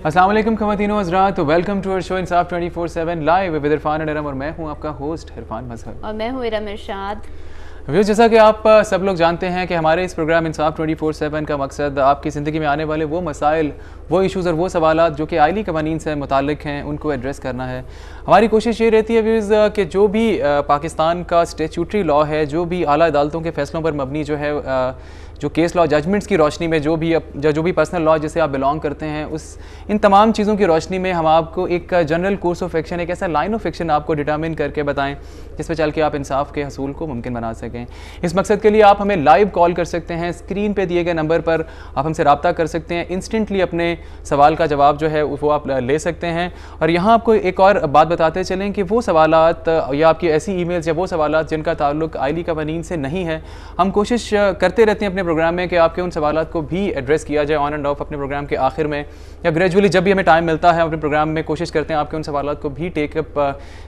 अस्सलाम वालेकुम ख़वातीनो हज़रात, welcome to our show Insaf 24/7 live with Irfan and Iram, और मैं हूं आपका होस्ट इरफान मजहर और मैं हूं इरम इरशाद। व्यूअर्स, जैसा कि आप सब लोग जानते हैं कि हमारे इस प्रोग्राम इंसाफ 24/7 का मकसद आपकी ज़िंदगी में आने वाले वो मसाइल, वो इशूज़ और वो सवालात जो कि आइली कवानीन से मुताल्लिक हैं, उनको एड्रेस करना है। हमारी कोशिश ये रहती है व्यूअर्स कि जो भी पाकिस्तान का स्टेचूटरी लॉ है, जो भी आला अदालतों के फ़ैसलों पर मबनी जो है, जो केस लॉ जजमेंट्स की रोशनी में जो भी पर्सनल लॉ जिसे आप बिलोंग करते हैं, उस इन तमाम चीज़ों की रोशनी में हम आपको एक जनरल कोर्स ऑफ एक्शन, एक ऐसा लाइन ऑफ एक्शन आपको डिटरमिन करके बताएं जिस पर चल के आप इंसाफ के हसूल को मुमकिन बना सकें। इस मकसद के लिए आप हमें लाइव कॉल कर सकते हैं, स्क्रीन पे दिए गए नंबर पर आप हमसे रब्ता कर सकते हैं, इंस्टेंटली अपने सवाल का जवाब जो है वो आप ले सकते हैं। और यहाँ आपको एक और बात बताते चलें कि वो सवालात या आपकी ऐसी ईमेल्स या वो सवालात जिनका ताल्लुक आइली कवानीन से नहीं है, हम कोशिश करते रहते हैं अपने प्रोग्राम में कि आपके उन सवालात को भी एड्रेस किया जाए ऑन एंड ऑफ अपने प्रोग्राम के आखिर में, या ग्रेजुअली जब भी हमें टाइम मिलता है अपने प्रोग्राम में कोशिश करते हैं आपके उन सवालात को भी टेकअप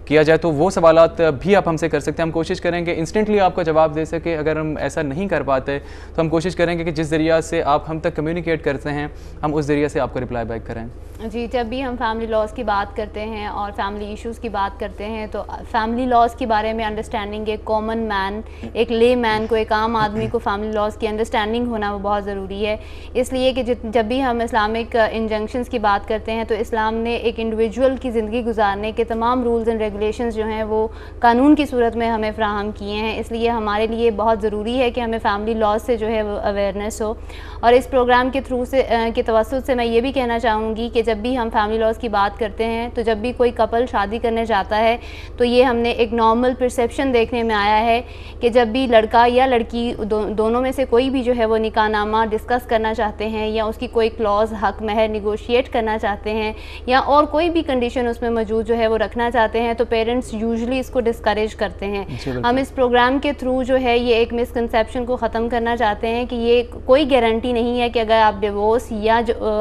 किया जाए। तो वो सवालात भी आप हमसे कर सकते हैं। हम कोशिश करेंगे इंस्टेंटली आपको जवाब दे सके। अगर हम ऐसा नहीं कर पाते तो हम कोशिश करेंगे कि जिस ज़रिया से आप हम तक कम्युनिकेट करते हैं, हम उस ज़रिए से आपको रिप्लाई बैक करें। जी, जब भी हम फैमिली लॉज की बात करते हैं और फैमिली इश्यूज़ की बात करते हैं तो फैमिली लॉज के बारे में अंडरस्टैंडिंग एक कॉमन मैन, एक ले मैन को, एक आम आदमी को फैमिली लॉज की अंडरस्टैंडिंग होना वो बहुत ज़रूरी है। इसलिए कि जब भी हम इस्लामिक इंजंक्शंस की बात करते हैं तो इस्लाम ने एक इंडिविजुअल की ज़िंदगी गुजारने के तमाम रूल्स एंड रेगुलेशंस जो हैं वो कानून की सूरत में हमें फ़राहम किए हैं। इसलिए हमारे लिए बहुत ज़रूरी है कि हमें फैमिली लॉज से जो है वो अवेयरनेस हो। और इस प्रोग्राम के थ्रू से के तवस्सुत से मैं ये भी कहना चाहूँगी कि जब भी हम फैमिली लॉज की बात करते हैं तो जब भी कोई कपल शादी करने जाता है तो ये हमने एक नॉर्मल परसेप्शन देखने में आया है कि जब भी लड़का या लड़की दोनों में से कोई भी जो है वो निकाहनामा डिस्कस करना चाहते हैं या उसकी कोई क्लॉज हक महर निगोशिएट करना चाहते हैं या और कोई भी कंडीशन उसमें मौजूद जो है वो रखना चाहते हैं तो पेरेंट्स यूजुअली इसको डिस्करेज करते हैं। हम इस प्रोग्राम के थ्रू जो है ये एक मिसकंसेप्शन को ख़त्म करना चाहते हैं कि ये कोई गारंटी नहीं है कि अगर आप डिवोर्स या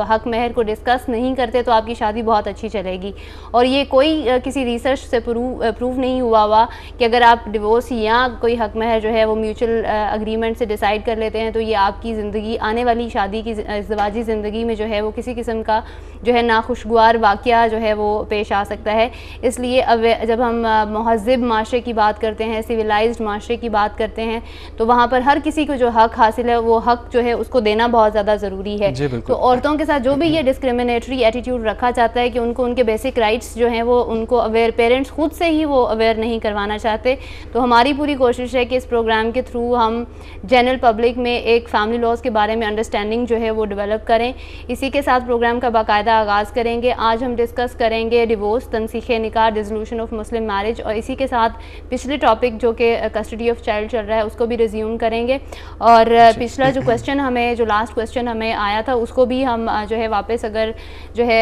हक महर को डिस्कस नहीं करते तो आपकी शादी बहुत अच्छी चलेगी। और ये कोई किसी रिसर्च से प्रूव नहीं हुआ कि अगर आप डिवोर्स या कोई हक महर जो है वो म्यूचुअल अग्रीमेंट से डिसाइड कर लेते हैं तो ये आपकी ज़िंदगी, आने वाली शादी की इज़्दिवाजी ज़िंदगी में जो है वो किसी किस्म का जो है नाखुशगवार वाक़या जो है वो पेश आ सकता है। इसलिए अब जब हम महज़िब माशरे की बात करते हैं, सिविलाइज्ड माशरे की बात करते हैं, तो वहाँ पर हर किसी को जो हक हासिल है वो हक जो है उसको देना बहुत ज़्यादा ज़रूरी है। तो औरतों के साथ जो भी ये डिस्क्रिमिनेटरी एटीट्यूड रखा जाता है कि उनको उनके बेसिक राइट्स जो हैं वो उनको अवेयर, पेरेंट्स खुद से ही वो अवेयर नहीं करवाना चाहते। तो हमारी पूरी कोशिश है कि इस प्रोग्राम के थ्रू हम जनरल पब्लिक में एक फैमिली लॉज के बारे में अंडरस्टैंडिंग जो है वो डेवलप करें। इसी के साथ प्रोग्राम का बाकायदा आगाज़ करेंगे। आज हम डिस्कस करेंगे डिवोर्स, तनसीख निकाह, डिसोल्यूशन ऑफ मुस्लिम मैरिज, और इसी के साथ पिछले टॉपिक जो कि कस्टडी ऑफ चाइल्ड चल रहा है उसको भी रिज्यूम करेंगे। और पिछला जो क्वेश्चन हमें, जो लास्ट क्वेश्चन हमें आया था उसको भी हम जो है वापस, अगर जो है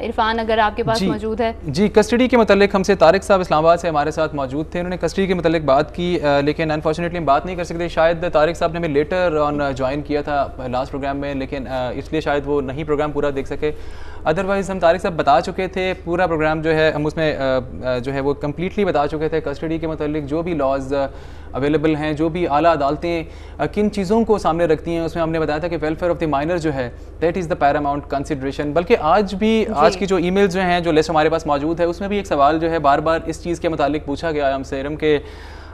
इरफान अगर आपके पास मौजूद है। जी, कस्टडी के मतलब हमसे तारिक साहब इस्लामाबाद से हमारे साथ मौजूद थे। उन्होंने कस्टडी के मतलब बात की, लेकिन अनफॉर्चुनेटली हम बात नहीं कर सकते। शायद तारिक साहब ने हमें लेटर ऑन ज्वाइन किया था लास्ट प्रोग्राम में, लेकिन इसलिए शायद वो नहीं प्रोग्राम पूरा देख सके। अदरवाइज़ हम तारिक साहब बता चुके थे, पूरा प्रोग्राम जो है हम उसमें जो है वो कम्प्लीटली बता चुके थे कस्टडी के मतलब जो भी लॉज अवेलेबल हैं, जो भी आला अदालतें किन चीज़ों को सामने रखती हैं। उसमें हमने बताया था कि वेलफेयर ऑफ द माइनर जो है that is the Paramount consideration. बल्कि आज की जो ईमेल्स जो हैं, जो लिस्ट हमारे पास मौजूद है, उसमें भी एक सवाल जो है बार बार इस चीज़ के मुतालिक पूछा गया है हमसे इरम के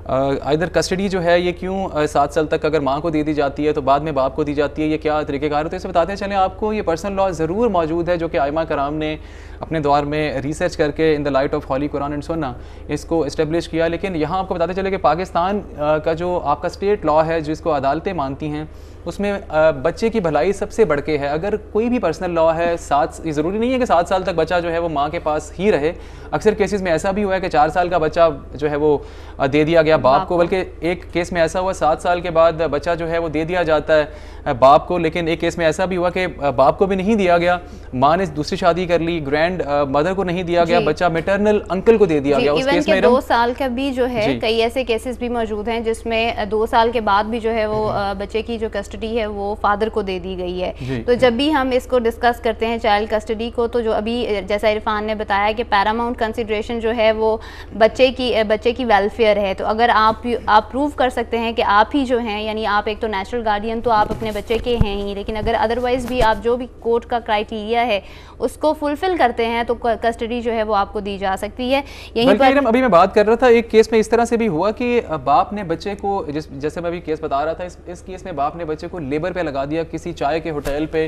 इधर कस्टडी जो है ये क्यों 7 साल तक अगर माँ को दे दी जाती है तो बाद में बाप को दी जाती है, ये क्या तरीक़ेकार होते हैं। इसे बताते चलें आपको, ये पर्सनल लॉ ज़रूर मौजूद है जो कि आइमा कराम ने अपने दौर में रिसर्च करके in the light of holy Quran and Sunnah इसको इस्टेब्लिश किया। लेकिन यहाँ आपको बताते चले कि पाकिस्तान का जो आपका स्टेट लॉ है जिसको अदालतें मानती हैं, उसमें बच्चे की भलाई सबसे बढ़ के है। अगर कोई भी पर्सनल लॉ है, ये ज़रूरी नहीं है कि 7 साल तक बच्चा जो है वो माँ के पास ही रहे। अक्सर केसेस में ऐसा भी हुआ है कि 4 साल का बच्चा जो है वो दे दिया गया बाप को, बल्कि एक केस में ऐसा हुआ 7 साल के बाद बच्चा जो है वो दे दिया जाता है बाप को। लेकिन एक केस में ऐसा भी हुआ कि बाप को भी नहीं दिया गया, माँ ने दूसरी शादी कर ली, ग्रैंड मदर को नहीं दिया गया, बच्चा मैटरनल अंकल को दे दिया गया। उस केस में 2 साल का भी जो है कई ऐसे केसेस भी मौजूद हैं जिसमें 2 साल के बाद भी जो है वो बच्चे की जो कस्टडी है वो फादर को दे दी गई है। तो जब भी हम इसको डिस्कस करते हैं चाइल्ड कस्टडी को, तो जो अभी जैसा इरफान ने बताया कि पैरामाउंट कंसिडरेशन जो है वो बच्चे की वेलफेयर है। तो अगर अगर आप प्रूव कर सकते हैं कि आप ही जो हैं, यानी आप एक तो नेचुरल गार्डियन तो आप अपने बच्चे के हैं ही, लेकिन अगर अदरवाइज़ भी आप जो भी कोर्ट का क्राइटेरिया है उसको फुलफिल करते हैं तो कस्टडी जो है वो आपको दी जा सकती है। यहीं पर अभी मैं बात कर रहा था, एक केस में इस तरह से भी हुआ कि बाप ने बच्चे को, जैसे मैं अभी केस बता रहा था, इस केस में बाप ने बच्चे को लेबर पे लगा दिया, किसी चाय के होटल पे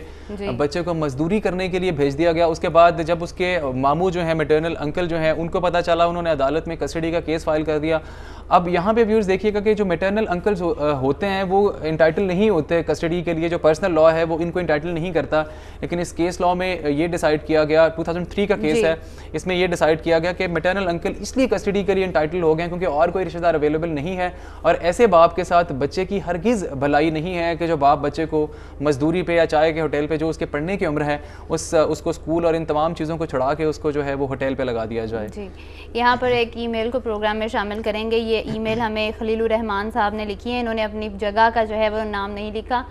बच्चे को मजदूरी करने के लिए भेज दिया गया। उसके बाद जब उसके मामू जो है, मैटरनल अंकल जो है, उनको पता चला, उन्होंने अदालत में कस्टडी का केस फाइल कर दिया। अब यहाँ पे व्यूअर्स देखिएगा कि जो मैटरनल अंकल्स होते हैं वो इंटाइटल नहीं होते कस्टडी के लिए, जो पर्सनल लॉ है वो इनको इंटाइटल नहीं करता, लेकिन इस केस लॉ में ये डिसाइड किया गया, 2003 का केस है, इसमें ये डिसाइड किया गया कि मैटरनल अंकल इसलिए कस्टडी के लिए इंटाइटल हो गए क्योंकि और कोई रिश्तेदार अवेलेबल नहीं है, और ऐसे बाप के साथ बच्चे की हरगिज़ भलाई नहीं है कि जो बाप बच्चे को मजदूरी पे या चाय के होटल पे जो उसके पढ़ने की उम्र है उसको स्कूल और इन तमाम चीज़ों को छुड़ा के उसको जो है वो होटल पे लगा दिया जाए। जी, यहाँ पर एक ईमेल को प्रोग्राम में शामिल करेंगे। ये ईमेल हमें खलीलुर रहमान साहब ने लिखी है, इन्होंने अपनी जगह का जो है वो नाम नहीं लिखा,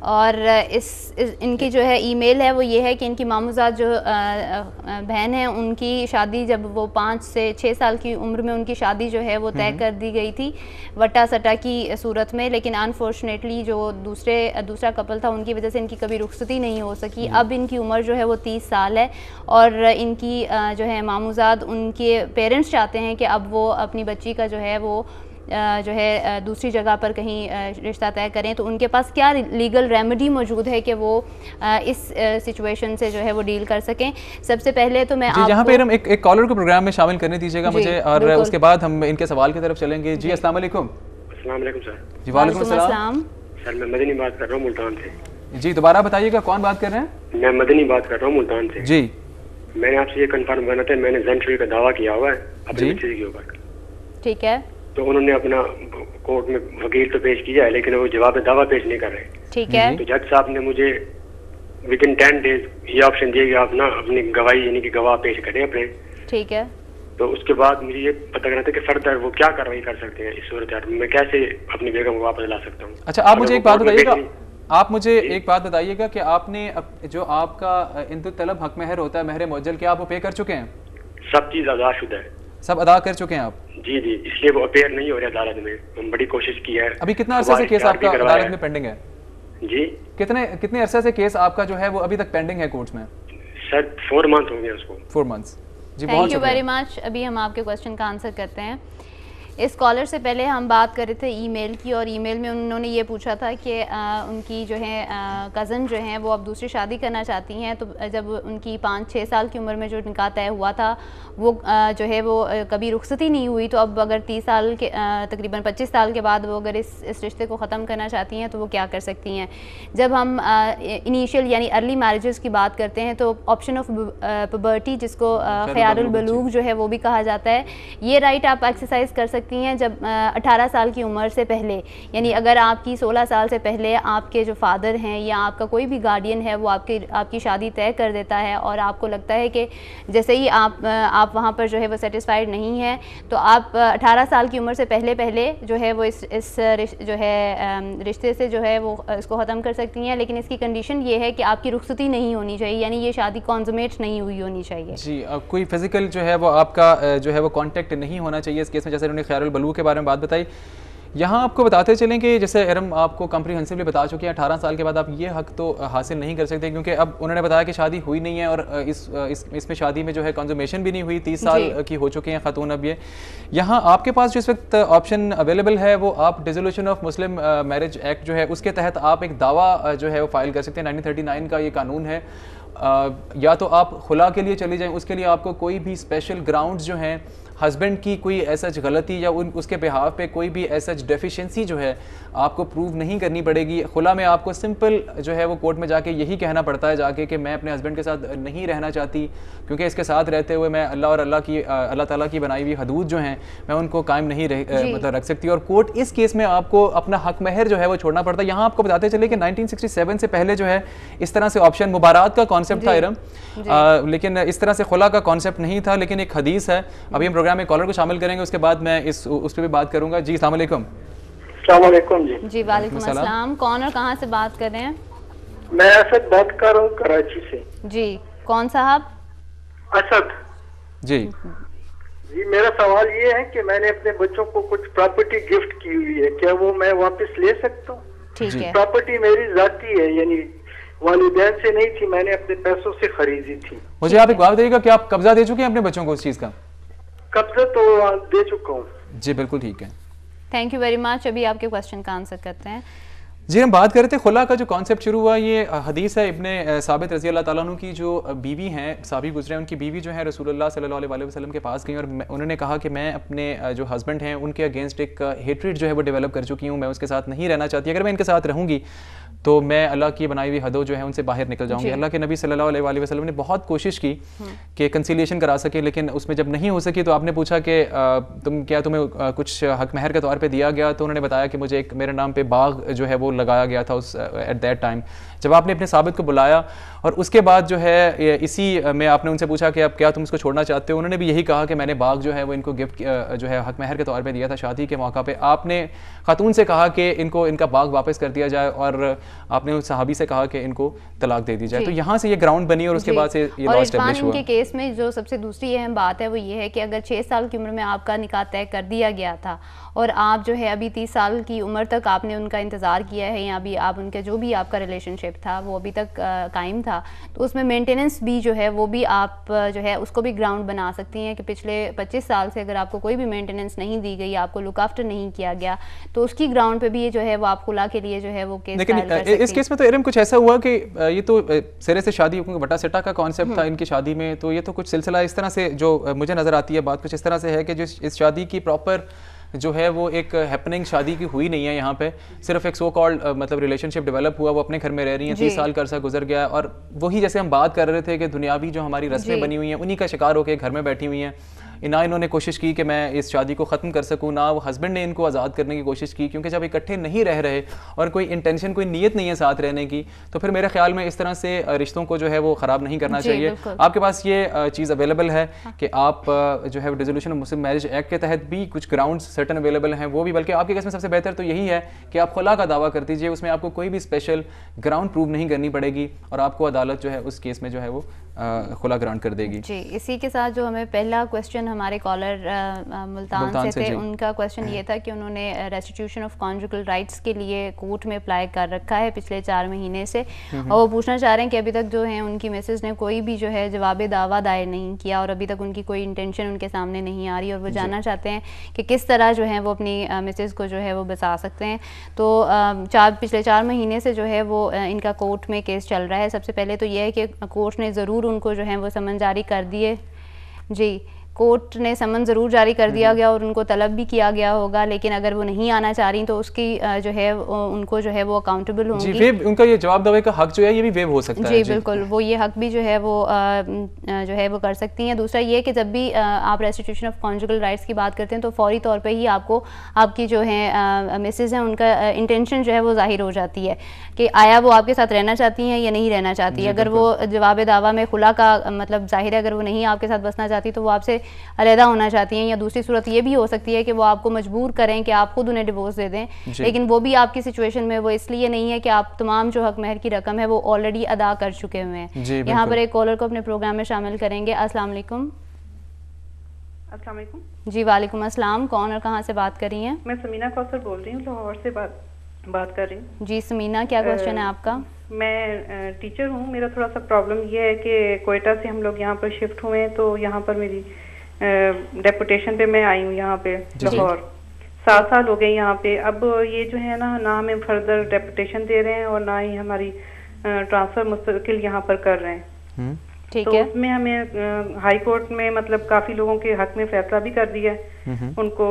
और इनकी जो है ईमेल है वो ये है कि इनकी मामूजात जो बहन है उनकी शादी जब वो 5 से 6 साल की उम्र में उनकी शादी जो है वो तय कर दी गई थी वटा सटा की सूरत में, लेकिन अनफॉर्चुनेटली जो दूसरा कपल था उनकी वजह से इनकी कभी रुखसती नहीं हो सकी। अब इनकी उम्र जो है वो 30 साल है और इनकी जो है मामूजात, उनके पेरेंट्स चाहते हैं कि अब वो अपनी बच्ची का जो है वो दूसरी जगह पर कहीं रिश्ता तय करें, तो उनके पास क्या लीगल रेमेडी मौजूद है कि वो इस सिचुएशन से जो है वो डील कर सकें। सबसे पहले तो मैं यहाँ पे हम एक कॉलर को प्रोग्राम में शामिल करने दीजिएगा मुझे, और उसके बाद हम इनके सवाल की तरफ चलेंगे। जी अस्सलाम वालेकुम। अस्सलाम वालेकुम सर। जी वालेकुम सलाम सर, मैं मदनी बात कर रहा हूँ मुल्तान से। जी दोबारा बताइएगा कौन बात कर रहे हैं? मैं मदनी बात कर रहा हूँ मुल्तान से। जी मैंने आपसे ये कंफर्म करना था, मैंने ज़ेंट्री का दावा किया हुआ है अपने बच्चे के ऊपर। ठीक है। तो उन्होंने अपना कोर्ट में वकील तो पेश किया है, लेकिन वो जवाब दावा पेश नहीं कर रहे। ठीक है। तो जज साहब ने मुझे विदिन 10 डेज ये ऑप्शन दिया कि आप ना अपनी गवाही यानी कि गवाह पेश करें अपने। ठीक है। तो उसके बाद मुझे ये पता करना था कि फर्दर वो क्या कार्रवाई कर सकते हैं इस सूरत में, मैं कैसे अपनी बेगम को वापस ला सकता हूँ। अच्छा, आप मुझे एक बात बताइएगा, आप मुझे एक बात बताइएगा कि आपने जो आपका इंतु तलब हक महर होता है, महर मुअज्जल, क्या आप वो पे कर चुके हैं? सब चीज़ अदाशुदा है। सब अदा कर चुके हैं आप? जी जी, इसलिए वो अपेयर नहीं हो रहे अदालत में। हम बड़ी कोशिश की है। अभी कितना अरसा से केस आपका अदालत में पेंडिंग है? जी कितने अरसे से केस आपका जो है वो अभी तक पेंडिंग है कोर्ट्स में? सर 4 मंथ हो गए उसको। 4 मंथ्स। जी थैंक यू वेरी मच। अभी हम आपके क्वेश्चन का आंसर करते हैं। इस कॉलर से पहले हम बात कर रहे थे ईमेल की, और ईमेल में उन्होंने ये पूछा था कि उनकी जो है कज़न जो हैं वो अब दूसरी शादी करना चाहती हैं। तो जब उनकी 5-6 साल की उम्र में जो निकाह तय हुआ था वो जो है वो कभी रुखसती नहीं हुई, तो अब अगर 30 साल के तकरीबन 25 साल के बाद वो अगर इस रिश्ते को ख़त्म करना चाहती हैं तो वो क्या कर सकती हैं। जब हम इनिशियल यानी अर्ली मैरिजेस की बात करते हैं तो ऑप्शन ऑफ पुबर्टी, जिसको ख़यारुल बलूग जो है वो भी कहा जाता है, ये राइट आप एक्सरसाइज कर सकती हैं जब 18 साल की उम्र से पहले, यानी अगर आपकी 16 साल से पहले आपके जो फादर हैं या आपका कोई भी गार्डियन है वो आपकी शादी तय कर देता है और आपको लगता है कि जैसे ही आप वहाँ पर जो है वो सेटिस्फाइड नहीं है, तो आप 18 साल की उम्र से पहले जो है वो इस जो है रिश्ते से जो है वो इसको ख़त्म कर सकती हैं, लेकिन इसकी कंडीशन ये है कि आपकी रुखसती नहीं होनी चाहिए, यानी ये शादी कॉन्सुमेट नहीं हुई होनी चाहिए। जी, कोई फिजिकल जो है वो आपका जो है वो कांटेक्ट नहीं होना चाहिए इस केस में, जैसे उन्होंने ख़यारुल बलूग के बारे में बात बताई। यहाँ आपको बताते चलें कि जैसे एरम आपको कम्प्रीहेंसिवली बता चुकी है, 18 साल के बाद आप ये हक तो हासिल नहीं कर सकते, क्योंकि अब उन्होंने बताया कि शादी हुई नहीं है और इसमें शादी में जो है कंजुमेशन भी नहीं हुई, 30 साल की हो चुकी हैं खातून। अब ये यहाँ आपके पास जो इस वक्त ऑप्शन अवेलेबल है वो आप dissolution of Muslim marriage act जो है उसके तहत आप एक दावा जो है वो फाइल कर सकते हैं। 1939 का ये कानून है। या तो आप खुला के लिए चली जाएँ, उसके लिए आपको कोई भी स्पेशल ग्राउंड्स जो हैं, हस्बैंड की कोई ऐसा गलती या उसके बिहाव पे कोई भी ऐसा डेफिशिएंसी जो है आपको प्रूव नहीं करनी पड़ेगी। खुला में आपको सिंपल जो है वो कोर्ट में जाके यही कहना पड़ता है जाके कि मैं अपने हस्बैंड के साथ नहीं रहना चाहती, क्योंकि इसके साथ रहते हुए मैं अल्लाह ताला की बनाई हुई हदूद जो हैं मैं उनको कायम नहीं मतलब रख सकती, और कोर्ट इस केस में आपको अपना हक महर जो है वो छोड़ना पड़ता है। यहाँ आपको बताते चले कि 1967 से पहले जो है इस तरह से ऑप्शन मुबारात का कॉन्सेप्ट था इरम, लेकिन इस तरह से खुला का कॉन्सेप्ट नहीं था, लेकिन एक हदीस है। अभी हम प्रोग्राम में कॉलर को शामिल करेंगे, उसके बाद मैं उस पर भी बात करूंगा। जी अस्सलाम वालेकुम। जी वालेकुम अस्सलाम। कौन और कहाँ से बात कर रहे हैं? मैं असद बात कर रहा हूँ कराची से। जी कौन साहब? असद। जी जी मेरा सवाल ये है कि मैंने अपने बच्चों को कुछ प्रॉपर्टी गिफ्ट की हुई है, क्या वो मैं वापस ले सकता हूँ? ठीक है। प्रॉपर्टी मेरी जाती है, यानी वालिदैन से नहीं थी, मैंने अपने पैसों से खरीदी थी। मुझे आप एक बात बताइएगा कि आप कब्जा दे चुके हैं अपने बच्चों को उस चीज का? कब्जा तो दे चुका हूँ। जी बिल्कुल ठीक है, थैंक यू वेरी मच। अभी आपके क्वेश्चन का आंसर करते हैं। जी हम बात कर रहे थे खुला का जो कॉन्सेप्ट शुरू हुआ, ये हदीस है इब्ने साबित रज़ी अल्लाह ताला अन्हु की जो बीवी हैं, साहबी गुजरे, उनकी बीवी जो है रसूलुल्लाह सल्लल्लाहु अलैहि वसल्लम के पास गई और उन्होंने कहा कि मैं अपने जो हस्बैंड हैं उनके अगेंस्ट एक हेट्रेड जो है वो डेवलप कर चुकी हूँ, मैं उसके साथ नहीं रहना चाहती, अगर मैं इनके साथ रहूँगी तो मैं अल्लाह की बनाई हुई हदों जो है उनसे बाहर निकल जाऊंगी। अल्लाह के नबी सल्लल्लाहु अलैहि वसल्लम ने बहुत कोशिश की कि कंसिलिएशन करा सके, लेकिन उसमें जब नहीं हो सकी तो आपने पूछा कि तुम्हें कुछ हक महर के तौर पे दिया गया? तो उन्होंने बताया कि मुझे एक मेरे नाम पे बाग जो है वो लगाया गया था उस एट दैट टाइम। जब आपने अपने साबित को बुलाया और उसके बाद जो है इसी में आपने उनसे पूछा कि अब क्या तुम इसको छोड़ना चाहते हो, उन्होंने भी यही कहा कि मैंने बाग जो है वो इनको गिफ्ट जो है हक महर के तौर पे दिया था शादी के मौका पे। आपने खातून से कहा कि इनको इनका बाग वापस कर दिया जाए और आपने उस सहाबी से कहा कि इनको तलाक दे दी जाए। तो यहाँ से ये ग्राउंड बनी और उसके बाद से ये लॉ एस्टैब्लिश हुआ। इनके केस में जो सबसे दूसरी अहम बात है वो ये है कि अगर 6 साल की उम्र में आपका निकाह तय कर दिया गया था और आप जो है अभी 30 साल की उम्र तक आपने उनका इंतज़ार किया है या अभी आप उनके जो भी आपका रिलेशनशिप था वो अभी तक कायम था, तो उसमें मेंटेनेंस भी जो है वो भी आप जो है उसको भी ग्राउंड बना सकती हैं कि पिछले 25 साल से अगर आपको कोई भी मेंटेनेंस नहीं दी गई, आपको लुक आफ्टर नहीं किया गया, तो उसकी ग्राउंड पे भी ये जो है वो आप खुला के लिए जो है वो केस लेकिन इस केस में तो इरम कुछ ऐसा हुआ कि ये तो सिरे से शादी बटा सिटा का कॉन्सेप्ट था इनकी शादी में, तो ये तो कुछ सिलसिला इस तरह से जो मुझे नजर आती है बात कुछ इस तरह से है कि जो इस शादी की प्रॉपर जो है वो एक हैपनिंग शादी की हुई नहीं है, यहाँ पे सिर्फ एक सो कॉल्ड मतलब रिलेशनशिप डेवलप हुआ, वो अपने घर में रह रही हैं, 30 साल का अरसा गुजर गया और वही जैसे हम बात कर रहे थे कि दुनियावी जो हमारी रस्में बनी हुई हैं उन्हीं का शिकार होकर घर में बैठी हुई हैं। ना इन्होंने कोशिश की कि मैं इस शादी को ख़त्म कर सकूं, ना वो हस्बैंड ने इनको आज़ाद करने की कोशिश की, क्योंकि जब इकट्ठे नहीं रह रहे और कोई इंटेंशन कोई नीयत नहीं है साथ रहने की, तो फिर मेरे ख्याल में इस तरह से रिश्तों को जो है वो ख़राब नहीं करना चाहिए। आपके पास ये चीज़ अवेलेबल है कि आप जो है dissolution of Muslim marriage act के तहत भी कुछ ग्राउंड्स सर्टन अवेलेबल हैं, वो भी बल्कि आपके केस में सबसे बेहतर तो यही है कि आप खुला का दावा कर दीजिए, उसमें आपको कोई भी स्पेशल ग्राउंड प्रूव नहीं करनी पड़ेगी और आपको अदालत जो है उस केस में जो है वो खुला ग्रांट कर देगी। जी, इसी के साथ जो हमें पहला क्वेश्चन हमारे कॉलर मुल्तान से थे, उनका क्वेश्चन ये था कि उन्होंने रेस्टिट्यूशन ऑफ कॉन्जुगल राइट्स के लिए कोर्ट में अप्लाई कर रखा है पिछले 4 महीने से और वो पूछना चाह रहे हैं कि अभी तक जो है उनकी मिसेज ने कोई भी जो है जवाब दावा दायर नहीं किया और अभी तक उनकी कोई इंटेंशन उनके सामने नहीं आ रही और वो जानना चाहते हैं कि किस तरह जो है वो अपनी मिसेज को जो है वो बचा सकते हैं। तो पिछले 4 महीने से जो है वो इनका कोर्ट में केस चल रहा है। सबसे पहले तो ये है कि कोर्ट ने ज़रूर उनको जो है वो समन जारी कर दिए, जी कोर्ट ने समन ज़रूर जारी कर दिया गया और उनको तलब भी किया गया होगा, लेकिन अगर वो नहीं आना चाह रही तो उसकी जो है उनको जो है वो अकाउंटेबल होंगी। जी, उनका ये जवाब दावे का हक जो है ये भी वेव हो सकता है। जी बिल्कुल, वो ये हक भी जो है वो कर सकती हैं। दूसरा ये कि जब भी आप रेस्टिट्यूशन ऑफ कॉन्जुगल राइट्स की बात करते हैं तो फौरी तौर पर ही आपको आपकी जो है मिसेज हैं उनका इंटेंशन जो है वो जाहिर हो जाती है कि आया वो आपके साथ रहना चाहती हैं या नहीं रहना चाहती। अगर वो जवाब दावा में खुला का मतलब जाहिर है, अगर वो नहीं आपके साथ बसना चाहती तो वो आपसे अलहदा होना चाहती हैं, या दूसरी सूरत ये भी हो सकती है कि वो आपको मजबूर करें कि आप खुद उन्हें डिवोर्स दे दें, लेकिन वो भी आपकी सिचुएशन में वो इसलिए नहीं है कि आप तमाम जो हक महर की रकम है वो ऑलरेडी अदा कर चुके हुए हैं। यहाँ पर एक कॉलर को अपने प्रोग्राम में शामिल करेंगे। अस्सलाम वालेकुम। अस्सलाम वालेकुम। जी वालेकुम अस्सलाम, कौन और कहाँ से बात कर रही हैं? मैं समीना कौसर बोल रही हूँ, लाहौर से बात कर रही हूँ। जी समीना, क्या क्वेश्चन है आपका? मैं टीचर हूँ। मेरा थोड़ा सा प्रॉब्लम ये है कि कोयटा से हम लोग यहाँ पर शिफ्ट हुए हैं, तो यहाँ पर मेरी डेपुटेशन पे मैं आई हूँ यहाँ पे लाहौर। 7 साल हो गए यहाँ पे। अब ये जो है ना हमें फर्दर डेपुटेशन दे रहे हैं और ना ही हमारी ट्रांसफर मुस्तकिल यहाँ पर कर रहे हैं। ठीक तो है। उसमें हमें हाई कोर्ट में मतलब काफी लोगों के हक में फैसला भी कर दिया है, उनको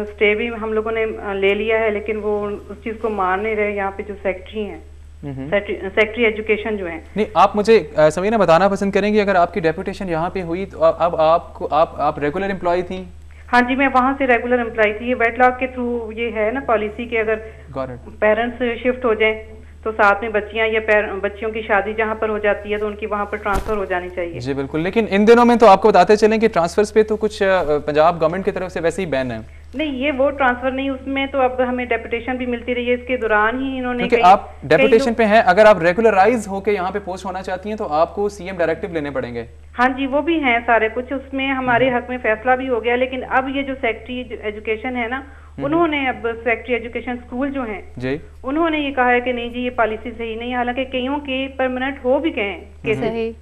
स्टे भी हम लोगों ने ले लिया है, लेकिन वो उस चीज को मान नहीं रहे। यहाँ पे जो सेक्रेटरी हैं, सेक्रेटरी एजुकेशन जो है। नहीं, आप मुझे समीना बताना पसंद करेंगे अगर आपकी डेपुटेशन यहाँ पे हुई तो अब आप रेगुलर एम्प्लॉय थी? हाँ जी, मैं वहाँ से रेगुलर एम्प्लॉय थी। ये वेटलॉक के थ्रू ये है ना पॉलिसी कि अगर पेरेंट्स शिफ्ट हो जाएं तो साथ में बच्चियां या बच्चियों की शादी जहाँ पर हो जाती है तो उनकी वहाँ पर ट्रांसफर हो जानी चाहिए। जी बिल्कुल, लेकिन इन दिनों में तो आपको बताते चलें कि ट्रांसफर्स पे तो कुछ पंजाब गवर्नमेंट की तरफ से वैसे ही बैन है। नहीं, ये वो ट्रांसफर नहीं, उसमें तो अब हमें डेपुटेशन भी मिलती रही है, इसके दौरान ही इन्होंने, क्योंकि आप डेपुटेशन पे हैं, अगर आप रेगुलराइज होके यहाँ पे पोस्ट होना चाहती हैं तो आपको सीएम डायरेक्टिव लेने पड़ेंगे। हाँ जी, वो भी हैं सारे कुछ, उसमें हमारे हक में फैसला भी हो गया, लेकिन अब ये जो सेक्रेटरी एजुकेशन है ना, उन्होंने अब सेक्रेटरी एजुकेशन स्कूल जो हैं जी, उन्होंने ये कहा है कि नहीं जी ये पॉलिसी सही नहीं है, हालांकि कईयों के परमानेंट हो भी गए केसेस,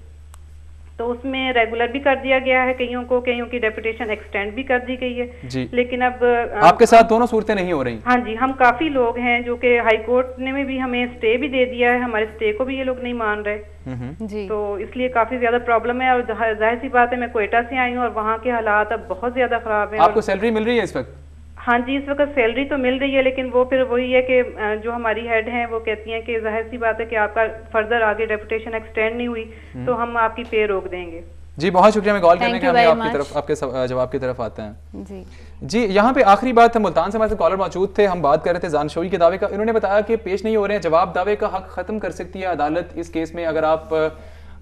तो उसमें रेगुलर भी कर दिया गया है कईयों की डेपुटेशन एक्सटेंड भी कर दी गई है जी। लेकिन अब आपके साथ दोनों सूरतें नहीं हो रही। हाँ जी, हम काफी लोग हैं जो कि हाई कोर्ट ने में भी हमें स्टे भी दे दिया है, हमारे स्टे को भी ये लोग नहीं मान रहे जी। तो इसलिए काफी ज्यादा प्रॉब्लम है, और जाहिर सी बात है मैं क्वेटा से आई हूँ और वहाँ के हालात अब बहुत ज्यादा खराब है। आपको सैलरी मिल रही है इस वक्त? हाँ जी, इस वक्त सैलरी तो मिल रही है, लेकिन वो फिर वही है कि जो हमारी हेड हैं वो कहती हैं कि जाहिर सी बात है कि आपका फर्दर आगे डेपुटेशन एक्सटेंड नहीं हुई तो हम आपकी पे रोक देंगे। जी बहुत शुक्रिया मैं कॉल करने के, हम आपकी तरफ आपके जवाब की तरफ आते हैं जी। जी यहाँ पे आखिरी बात है, मुल्तान से हमारे कॉलर मौजूद थे, हम बात कर रहे थे जानशोई के दावे का, इन्होंने बताया कि पेश नहीं हो रहे हैं, जवाब दावे का हक खत्म कर सकती है अदालत इस केस में, अगर आप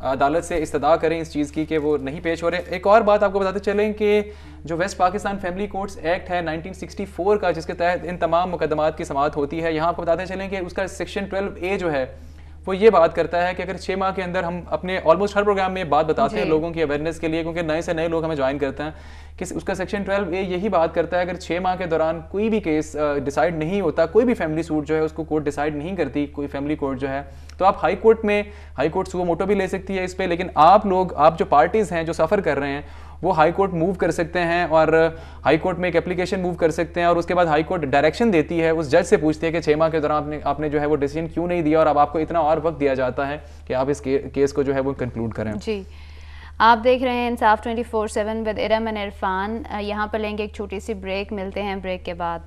अदालत से इस्तदा करें इस चीज़ की कि वो नहीं पेश हो रहे। एक और बात आपको बताते चलें कि जो West Pakistan family courts act है 1964 का, जिसके तहत इन तमाम मुकदमात की समाअत होती है, यहाँ आपको बताते चलें कि उसका सेक्शन 12A जो है वो ये बात करता है कि अगर 6 माह के अंदर, हम अपने ऑलमोस्ट हर प्रोग्राम में बात बताते हैं लोगों की अवेयरनेस के लिए, क्योंकि नए से नए लोग हमें ज्वाइन करते हैं, कि उसका सेक्शन 12A यही बात करता है अगर 6 माह के दौरान कोई भी केस डिसाइड नहीं होता, कोई भी फैमिली सूट जो है उसको कोर्ट डिसाइड नहीं करती, कोई फैमिली कोर्ट जो है, तो आप हाई कोर्ट सुओ मोटो भी ले सकती है इस पे, लेकिन आप जो पार्टीज हैं जो सफ़र कर रहे हैं वो हाई कोर्ट मूव कर सकते हैं, और हाई कोर्ट में एक एप्लीकेशन मूव कर सकते हैं, और उसके बाद हाई कोर्ट डायरेक्शन देती है, उस जज से पूछती है कि 6 माह के दौरान आपने जो है वो डिसीजन क्यों नहीं दिया, और अब आपको इतना और वक्त दिया जाता है कि आप इस केस को जो है वो कंक्लूड करें। जी, आप देख रहे हैं इंसाफ 24/7 विद इरम एंड इरफान। यहाँ पर लेंगे एक छोटी सी ब्रेक, मिलते हैं ब्रेक के बाद।